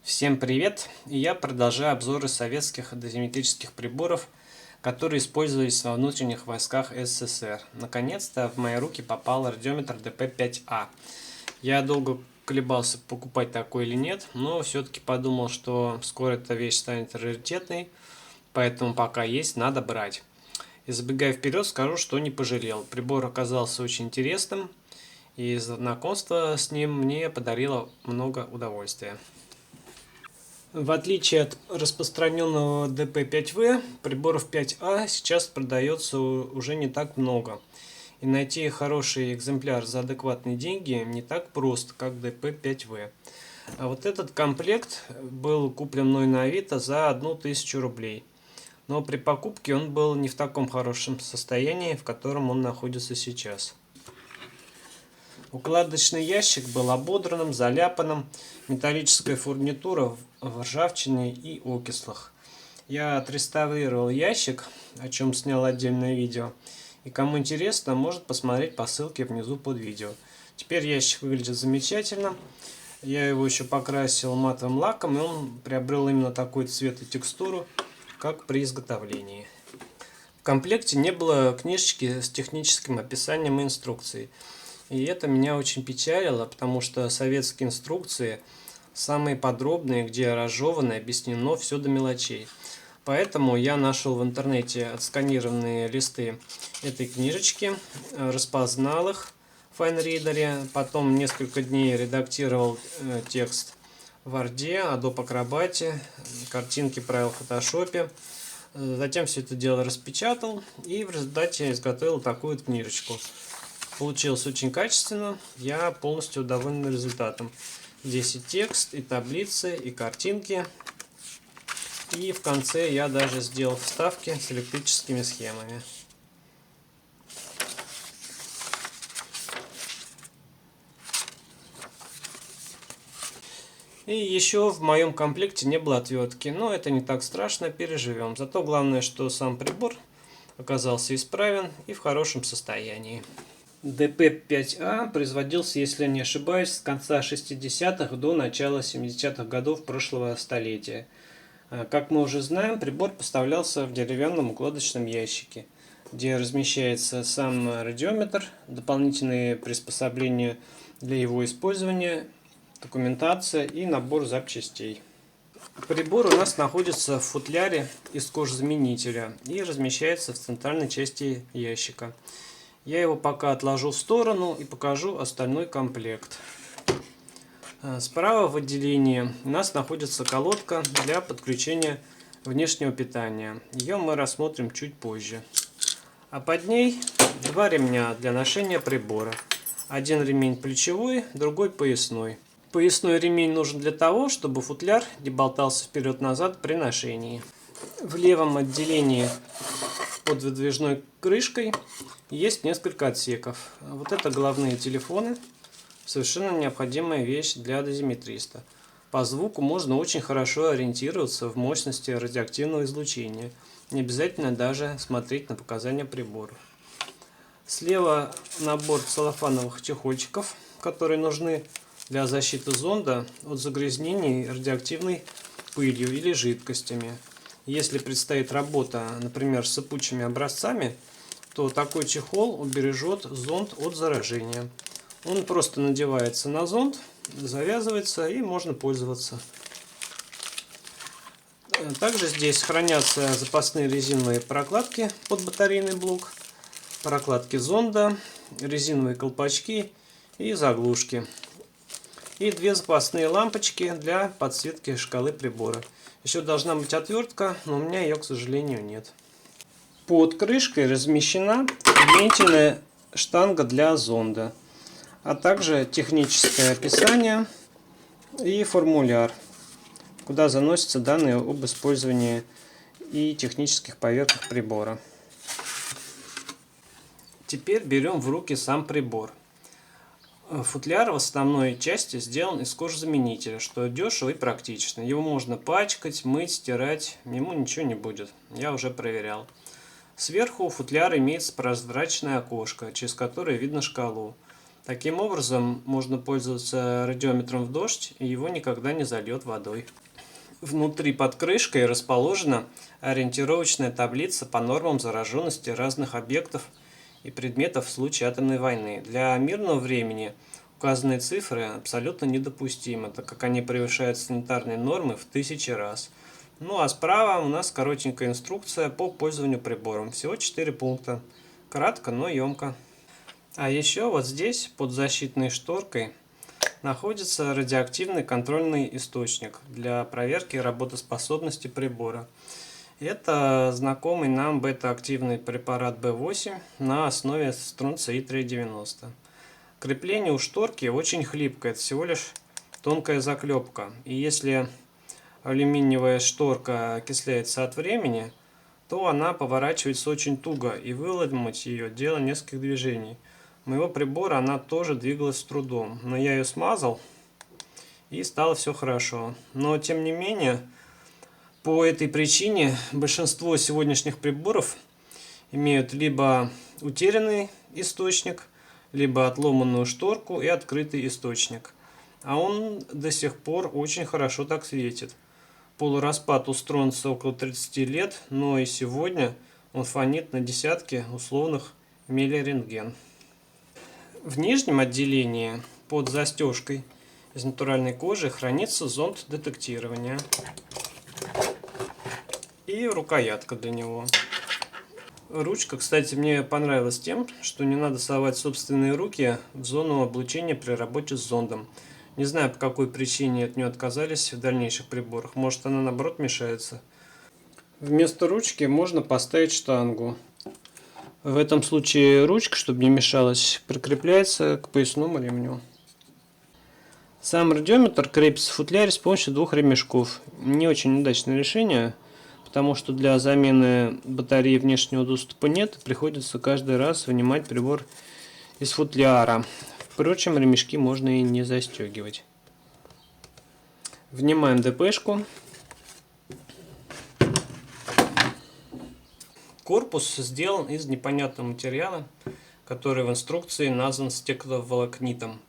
Всем привет! И я продолжаю обзоры советских дозиметрических приборов, которые использовались во внутренних войсках СССР. Наконец-то в мои руки попал радиометр ДП-5А. Я долго колебался, покупать такой или нет, но все-таки подумал, что скоро эта вещь станет раритетной, поэтому пока есть, надо брать. И забегая вперед, скажу, что не пожалел. Прибор оказался очень интересным, и знакомство с ним мне подарило много удовольствия. В отличие от распространенного ДП-5В, приборов 5А сейчас продается уже не так много. И найти хороший экземпляр за адекватные деньги не так просто, как ДП-5В. А вот этот комплект был куплен мной на Авито за 1000 рублей. Но при покупке он был не в таком хорошем состоянии, в котором он находится сейчас. Укладочный ящик был ободранным, заляпанным, металлическая фурнитура в ржавчине и окислах. Я отреставрировал ящик, о чем снял отдельное видео. И кому интересно, может посмотреть по ссылке внизу под видео. Теперь ящик выглядит замечательно. Я его еще покрасил матовым лаком, и он приобрел именно такой цвет и текстуру, как при изготовлении. В комплекте не было книжечки с техническим описанием и инструкцией. И это меня очень печалило, потому что советские инструкции самые подробные, где разжевано и объяснено все до мелочей. Поэтому я нашел в интернете отсканированные листы этой книжечки, распознал их в файнридере, потом несколько дней редактировал текст в Word, Adobe Acrobat, картинки правил в Photoshop. Затем все это дело распечатал и в результате изготовил такую вот книжечку. Получилось очень качественно, я полностью доволен результатом. Здесь и текст, и таблицы, и картинки. И в конце я даже сделал вставки с электрическими схемами. И еще в моем комплекте не было отвертки, но это не так страшно, переживем. Зато главное, что сам прибор оказался исправен и в хорошем состоянии. ДП-5А производился, если не ошибаюсь, с конца 60-х до начала 70-х годов прошлого столетия. Как мы уже знаем, прибор поставлялся в деревянном укладочном ящике, где размещается сам радиометр, дополнительные приспособления для его использования, документация и набор запчастей. Прибор у нас находится в футляре из кожзаменителя и размещается в центральной части ящика. Я его пока отложу в сторону и покажу остальной комплект. Справа в отделении у нас находится колодка для подключения внешнего питания. Ее мы рассмотрим чуть позже. А под ней два ремня для ношения прибора. Один ремень плечевой, другой поясной. Поясной ремень нужен для того, чтобы футляр не болтался вперед-назад при ношении. В левом отделении под выдвижной крышкой есть несколько отсеков. Вот это головные телефоны. Совершенно необходимая вещь для дозиметриста. По звуку можно очень хорошо ориентироваться в мощности радиоактивного излучения. Не обязательно даже смотреть на показания прибора. Слева набор целлофановых чехольчиков, которые нужны для защиты зонда от загрязнений радиоактивной пылью или жидкостями. Если предстоит работа, например, с сыпучими образцами, то такой чехол убережет зонд от заражения. Он просто надевается на зонд, завязывается и можно пользоваться. Также здесь хранятся запасные резиновые прокладки под батарейный блок, прокладки зонда, резиновые колпачки и заглушки. И две запасные лампочки для подсветки шкалы прибора. Еще должна быть отвертка, но у меня ее, к сожалению, нет. Под крышкой размещена вентильная штанга для зонда, а также техническое описание и формуляр, куда заносятся данные об использовании и технических поверках прибора. Теперь берем в руки сам прибор. Футляр в основной части сделан из кожзаменителя, что дешево и практично. Его можно пачкать, мыть, стирать, ему ничего не будет. Я уже проверял. Сверху у футляра имеется прозрачное окошко, через которое видно шкалу. Таким образом, можно пользоваться радиометром в дождь, и его никогда не зальет водой. Внутри под крышкой расположена ориентировочная таблица по нормам зараженности разных объектов и предметов в случае атомной войны. Для мирного времени указанные цифры абсолютно недопустимы, так как они превышают санитарные нормы в 1000 раз. Ну а справа у нас коротенькая инструкция по пользованию прибором. Всего 4 пункта. Кратко, но емко. А еще вот здесь, под защитной шторкой, находится радиоактивный контрольный источник для проверки работоспособности прибора. Это знакомый нам бета-активный препарат B8 на основе стронция И-390. Крепление у шторки очень хлипкое, это всего лишь тонкая заклепка. И если алюминиевая шторка окисляется от времени, то она поворачивается очень туго, и выломать ее дело нескольких движений. У моего прибора она тоже двигалась с трудом, но я ее смазал, и стало все хорошо. Но тем не менее, по этой причине большинство сегодняшних приборов имеют либо утерянный источник, либо отломанную шторку и открытый источник. А он до сих пор очень хорошо так светит. Полураспад у стронца около 30 лет, но и сегодня он фонит на десятки условных миллирентген. В нижнем отделении под застежкой из натуральной кожи хранится зонд детектирования и рукоятка для него. Ручка, кстати, мне понравилась тем, что не надо совать собственные руки в зону облучения при работе с зондом. Не знаю, по какой причине от нее отказались в дальнейших приборах. Может, она наоборот мешается. Вместо ручки можно поставить штангу. В этом случае ручка, чтобы не мешалась, прикрепляется к поясному ремню. Сам радиометр крепится в футляре с помощью двух ремешков. Не очень удачное решение, потому что для замены батареи внешнего доступа нет, приходится каждый раз вынимать прибор из футляра. Впрочем, ремешки можно и не застегивать. Внимаем ДПшку. Корпус сделан из непонятного материала, который в инструкции назван стекловолокнитом.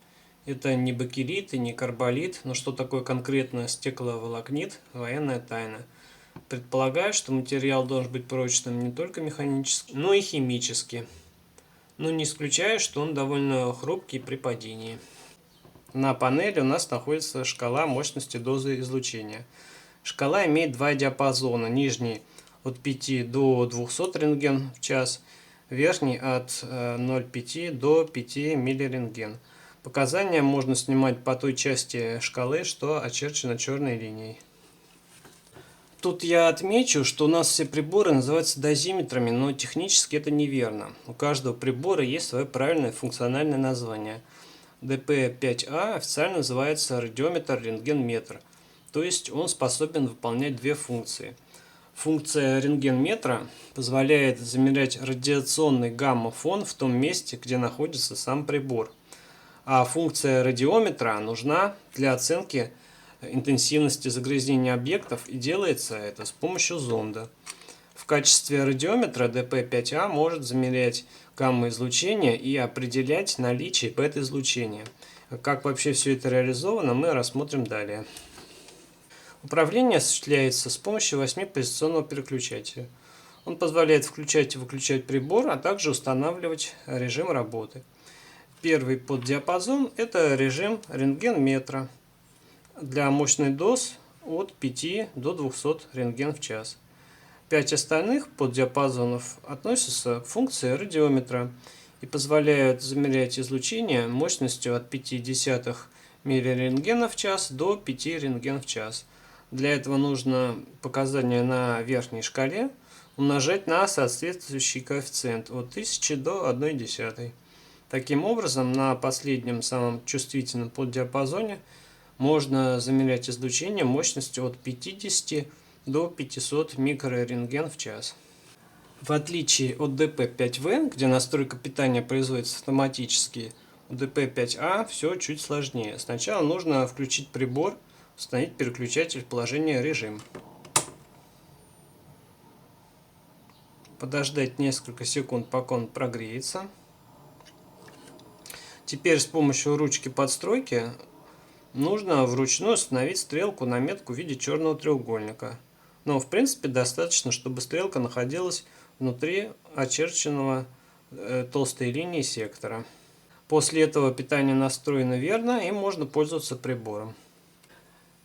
Это не бакелит и не карболит, но что такое конкретно стекловолокнит – военная тайна. Предполагаю, что материал должен быть прочным не только механически, но и химически. Но не исключаю, что он довольно хрупкий при падении. На панели у нас находится шкала мощности дозы излучения. Шкала имеет два диапазона. Нижний от 5 до 200 рентген в час, верхний от 0,5 до 5 миллирентген. Показания можно снимать по той части шкалы, что очерчена черной линией. Тут я отмечу, что у нас все приборы называются дозиметрами, но технически это неверно. У каждого прибора есть свое правильное функциональное название. DP5A официально называется радиометр рентгенметр, то есть он способен выполнять две функции. Функция рентгенметра позволяет замерять радиационный гамма-фон в том месте, где находится сам прибор. А функция радиометра нужна для оценки интенсивности загрязнения объектов, и делается это с помощью зонда. В качестве радиометра DP5A может замерять гамма-излучение и определять наличие бета-излучения. Как вообще все это реализовано, мы рассмотрим далее. Управление осуществляется с помощью 8-позиционного переключателя. Он позволяет включать и выключать прибор, а также устанавливать режим работы. Первый поддиапазон – это режим рентгенметра для мощных доз от 5 до 200 рентген в час. 5 остальных поддиапазонов относятся к функции радиометра и позволяют замерять излучение мощностью от 0,5 миллирентгена в час до 5 рентген в час. Для этого нужно показания на верхней шкале умножать на соответствующий коэффициент от 1000 до 1,1. Таким образом, на последнем самом чувствительном поддиапазоне можно замерять излучение мощностью от 50 до 500 микрорентген в час. В отличие от DP5V, где настройка питания производится автоматически, у DP5A все чуть сложнее. Сначала нужно включить прибор, установить переключатель в положение режим. Подождать несколько секунд, пока он прогреется. Теперь с помощью ручки подстройки нужно вручную установить стрелку на метку в виде черного треугольника. Но в принципе достаточно, чтобы стрелка находилась внутри очерченного толстой линии сектора. После этого питание настроено верно и можно пользоваться прибором.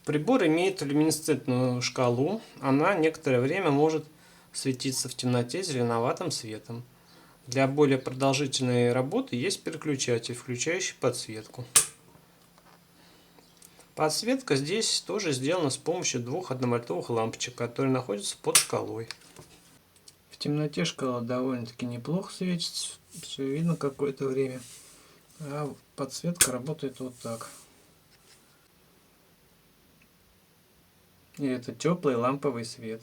Прибор имеет люминесцентную шкалу, она некоторое время может светиться в темноте зеленоватым светом. Для более продолжительной работы есть переключатель, включающий подсветку. Подсветка здесь тоже сделана с помощью двух одновольтовых лампочек, которые находятся под шкалой. В темноте шкала довольно-таки неплохо светится, все видно какое-то время. А подсветка работает вот так. И это теплый ламповый свет.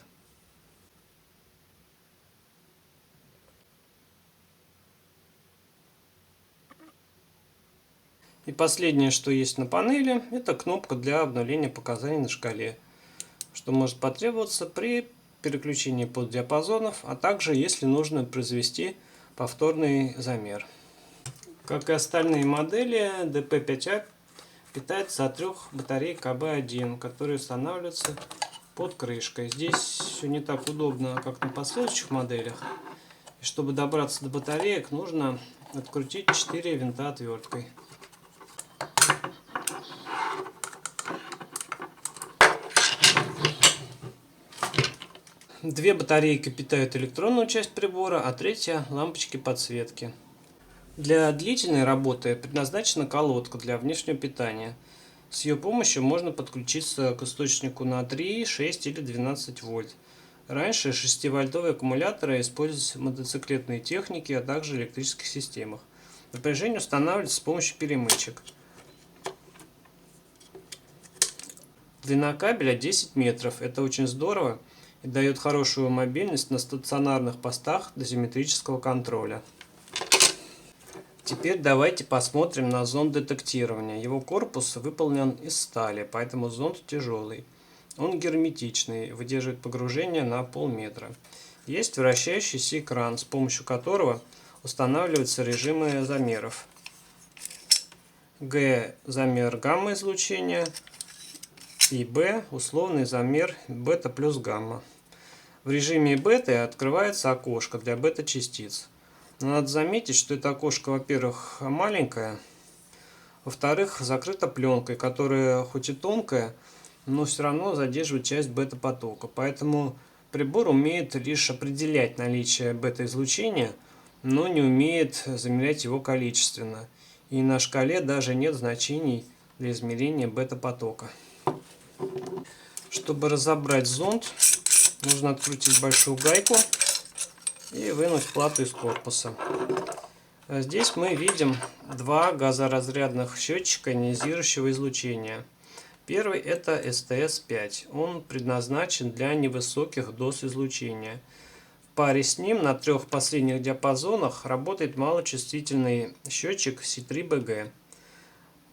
И последнее, что есть на панели, это кнопка для обновления показаний на шкале, что может потребоваться при переключении поддиапазонов, а также если нужно произвести повторный замер. Как и остальные модели, DP5A питается от трех батарей КБ-1, которые устанавливаются под крышкой. Здесь все не так удобно, как на последующих моделях. И чтобы добраться до батареек, нужно открутить 4 винта отверткой. Две батарейки питают электронную часть прибора, а третья – лампочки подсветки. Для длительной работы предназначена колодка для внешнего питания. С ее помощью можно подключиться к источнику на 3, 6 или 12 вольт. Раньше 6-вольтовые аккумуляторы использовались в мотоциклетной технике, а также электрических системах. Напряжение устанавливается с помощью перемычек. Длина кабеля 10 метров. Это очень здорово и дает хорошую мобильность на стационарных постах дозиметрического контроля. Теперь давайте посмотрим на зонд детектирования. Его корпус выполнен из стали, поэтому зонд тяжелый. Он герметичный, выдерживает погружение на полметра. Есть вращающийся экран, с помощью которого устанавливаются режимы замеров. Г – замер гамма-излучения и Б – условный замер бета плюс гамма. В режиме бета открывается окошко для бета-частиц. Надо заметить, что это окошко, во-первых, маленькое, во-вторых, закрыто пленкой, которая хоть и тонкая, но все равно задерживает часть бета-потока. Поэтому прибор умеет лишь определять наличие бета-излучения, но не умеет замерять его количественно. И на шкале даже нет значений для измерения бета-потока. Чтобы разобрать зонд, нужно открутить большую гайку и вынуть плату из корпуса. Здесь мы видим два газоразрядных счетчика ионизирующего излучения. Первый это STS-5. Он предназначен для невысоких доз излучения. В паре с ним на трех последних диапазонах работает малочувствительный счетчик C3BG.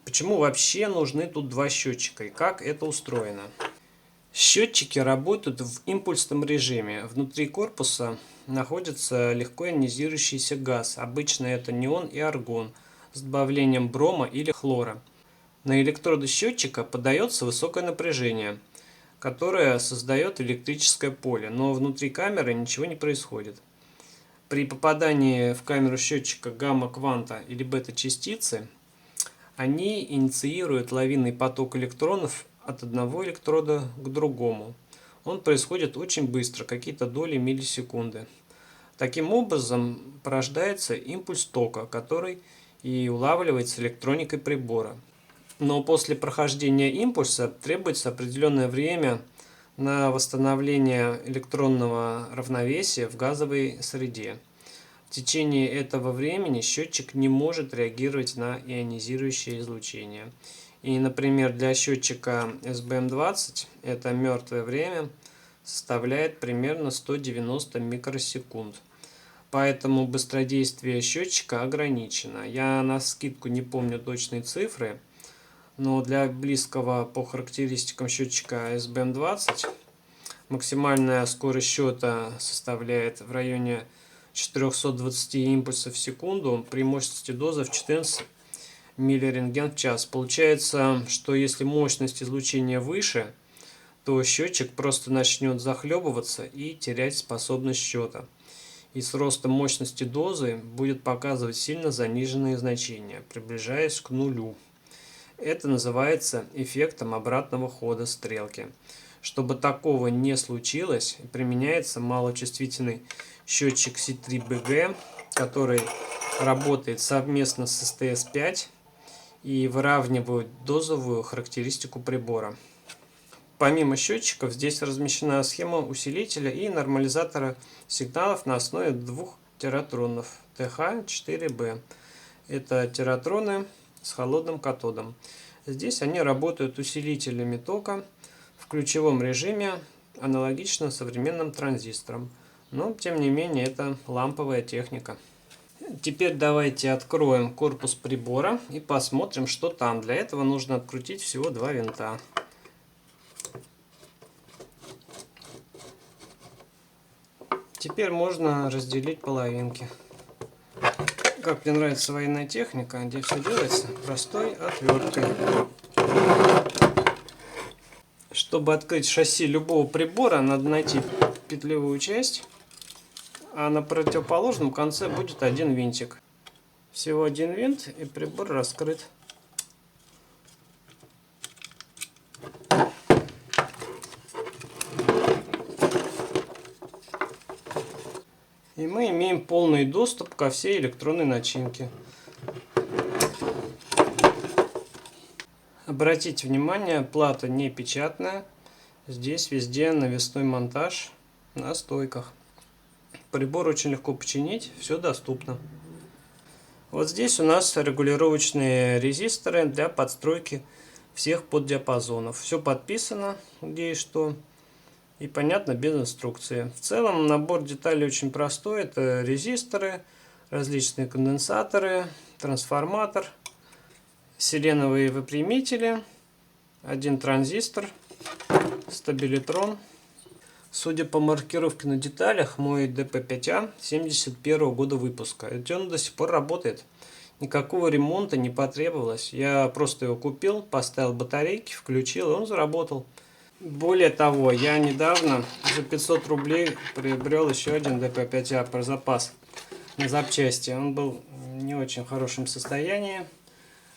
Почему вообще нужны тут два счетчика и как это устроено? Счетчики работают в импульсном режиме. Внутри корпуса находится легко ионизирующийся газ. Обычно это неон и аргон с добавлением брома или хлора. На электроды счетчика подается высокое напряжение, которое создает электрическое поле, но внутри камеры ничего не происходит. При попадании в камеру счетчика гамма-кванта или бета-частицы они инициируют лавинный поток электронов от одного электрода к другому. Он происходит очень быстро, какие-то доли миллисекунды. Таким образом порождается импульс тока, который и улавливается электроникой прибора. Но после прохождения импульса требуется определенное время на восстановление электронного равновесия в газовой среде. В течение этого времени счетчик не может реагировать на ионизирующее излучение. И, например, для счетчика SBM20 это мертвое время составляет примерно 190 микросекунд. Поэтому быстродействие счетчика ограничено. Я навскидку не помню точные цифры, но для близкого по характеристикам счетчика SBM20 максимальная скорость счета составляет в районе 420 импульсов в секунду при мощности дозы в 14 миллирентген в час. Получается, что если мощность излучения выше, то счетчик просто начнет захлебываться и терять способность счета. И с ростом мощности дозы будет показывать сильно заниженные значения, приближаясь к нулю. Это называется эффектом обратного хода стрелки. Чтобы такого не случилось, применяется малочувствительный счетчик C3BG, который работает совместно с STS-5 и выравнивает дозовую характеристику прибора. Помимо счетчиков, здесь размещена схема усилителя и нормализатора сигналов на основе двух тиратронов TH4B. Это тиратроны с холодным катодом. Здесь они работают усилителями тока в ключевом режиме, аналогично современным транзисторам. Но, тем не менее, это ламповая техника. Теперь давайте откроем корпус прибора и посмотрим, что там. Для этого нужно открутить всего два винта. Теперь можно разделить половинки. Как мне нравится военная техника, где все делается простой отверткой. Чтобы открыть шасси любого прибора, надо найти петлевую часть, а на противоположном конце будет один винтик. Всего один винт, и прибор раскрыт. И мы имеем полный доступ ко всей электронной начинке. Обратите внимание, плата не печатная. Здесь везде навесной монтаж на стойках. Прибор очень легко починить, все доступно. Вот здесь у нас регулировочные резисторы для подстройки всех поддиапазонов. Все подписано, где и что. И понятно, без инструкции. В целом набор деталей очень простой. Это резисторы, различные конденсаторы, трансформатор, селеновые выпрямители, один транзистор, стабилитрон. Судя по маркировке на деталях, мой DP5A 71 года выпуска. И он до сих пор работает. Никакого ремонта не потребовалось. Я просто его купил, поставил батарейки, включил, и он заработал. Более того, я недавно за 500 рублей приобрел еще один DP5A про запас на запчасти. Он был в не очень хорошем состоянии,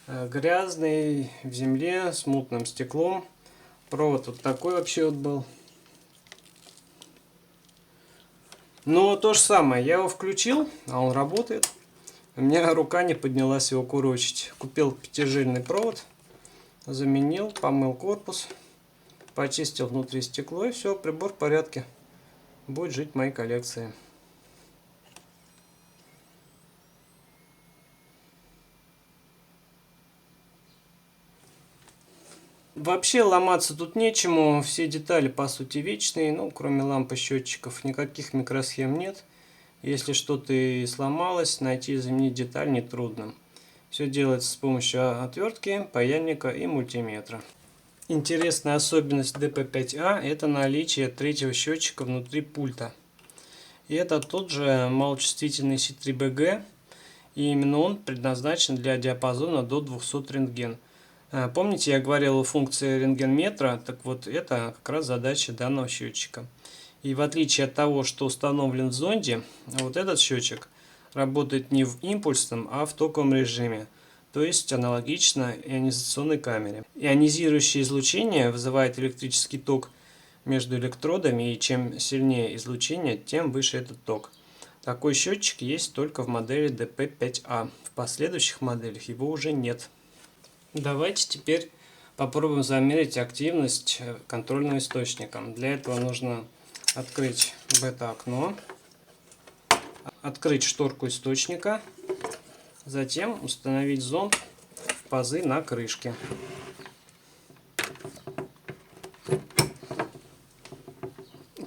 грязный, в земле, с мутным стеклом. Провод вот такой вообще вот был. Но то же самое, я его включил, а он работает. У меня рука не поднялась его курочить. Купил пятижильный провод, заменил, помыл корпус. Почистил внутри стекло, и все, прибор в порядке. Будет жить в моей коллекции. Вообще ломаться тут нечему, все детали по сути вечные, ну кроме лампы счетчиков, никаких микросхем нет. Если что-то и сломалось, найти и заменить деталь нетрудно. Все делается с помощью отвертки, паяльника и мультиметра. Интересная особенность DP5A – это наличие третьего счетчика внутри пульта. И это тот же малочувствительный C3BG, и именно он предназначен для диапазона до 200 рентген. Помните, я говорил о функции рентгенметра? Так вот, это как раз задача данного счетчика. И в отличие от того, что установлен в зонде, вот этот счетчик работает не в импульсном, а в токовом режиме. То есть аналогично ионизационной камере. Ионизирующее излучение вызывает электрический ток между электродами, и чем сильнее излучение, тем выше этот ток. Такой счетчик есть только в модели DP5A. В последующих моделях его уже нет. Давайте теперь попробуем замерить активность контрольного источника. Для этого нужно открыть бета-окно, открыть шторку источника. Затем установить зонд в пазы на крышке.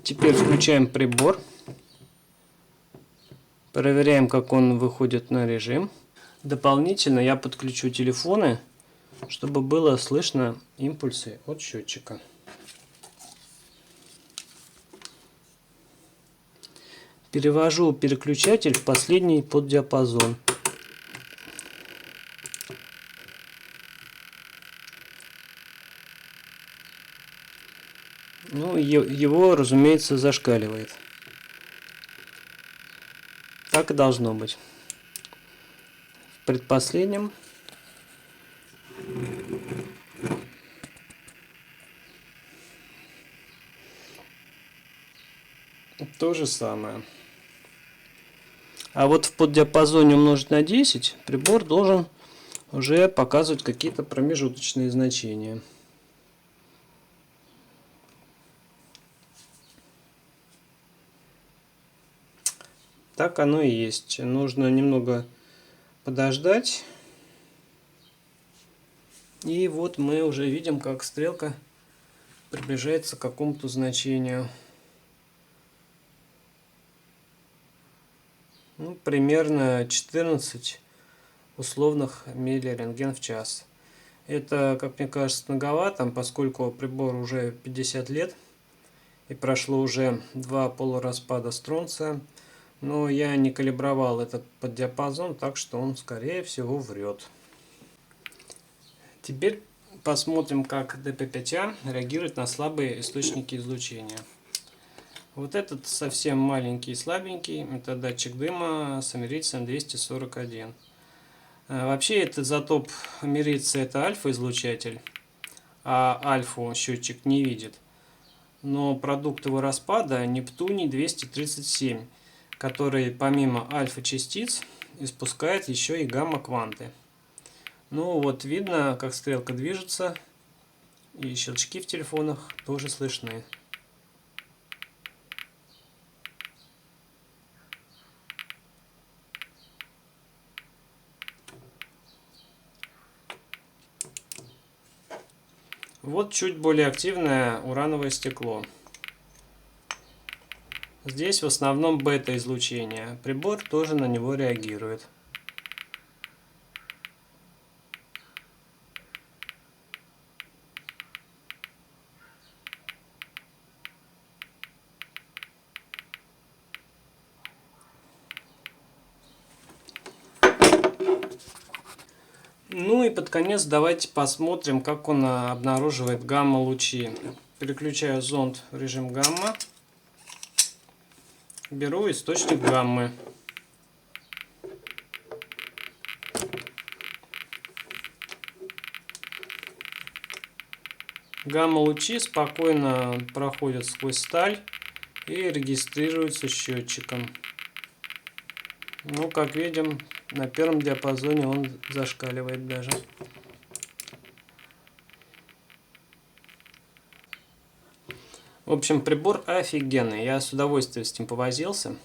Теперь включаем прибор. Проверяем, как он выходит на режим. Дополнительно я подключу телефоны, чтобы было слышно импульсы от счетчика. Перевожу переключатель в последний поддиапазон. Ну, его, разумеется, зашкаливает. Так и должно быть. В предпоследнем то же самое. А вот в поддиапазоне умножить на 10 прибор должен уже показывать какие-то промежуточные значения. Так оно и есть. Нужно немного подождать. И вот мы уже видим, как стрелка приближается к какому-то значению. Ну, примерно 14 условных миллирентген в час. Это, как мне кажется, многовато, поскольку прибор уже 50 лет и прошло уже 2 полураспада стронция. Но я не калибровал этот поддиапазон, так что он, скорее всего, врет. Теперь посмотрим, как DP5A реагирует на слабые источники излучения. Вот этот совсем маленький и слабенький, это датчик дыма с америцем 241. Вообще этот изотоп америца это альфа-излучатель, а альфу счетчик не видит. Но продукт его распада нептуний 237, который помимо альфа-частиц испускает еще и гамма-кванты. Ну вот видно, как стрелка движется, и щелчки в телефонах тоже слышны. Вот чуть более активное урановое стекло. Здесь в основном бета-излучение. Прибор тоже на него реагирует. Ну и под конец давайте посмотрим, как он обнаруживает гамма-лучи. Переключаю зонд в режим гамма. Беру источник гаммы. Гамма-лучи спокойно проходят сквозь сталь и регистрируются счетчиком. Ну, как видим, на первом диапазоне он зашкаливает даже. В общем, прибор офигенный. Я с удовольствием с ним повозился.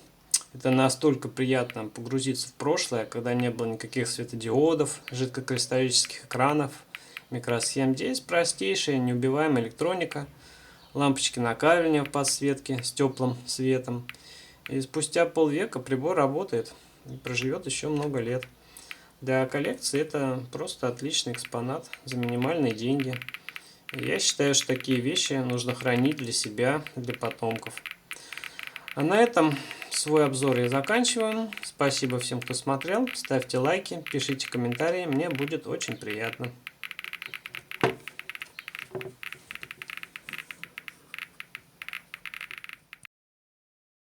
Это настолько приятно погрузиться в прошлое, когда не было никаких светодиодов, жидкокристаллических экранов, микросхем. Здесь простейшая неубиваемая электроника, лампочки накаливания в подсветке с теплым светом. И спустя полвека прибор работает и проживет еще много лет. Для коллекции это просто отличный экспонат за минимальные деньги. Я считаю, что такие вещи нужно хранить для себя, для потомков. А на этом свой обзор я заканчиваю. Спасибо всем, кто смотрел. Ставьте лайки, пишите комментарии, мне будет очень приятно.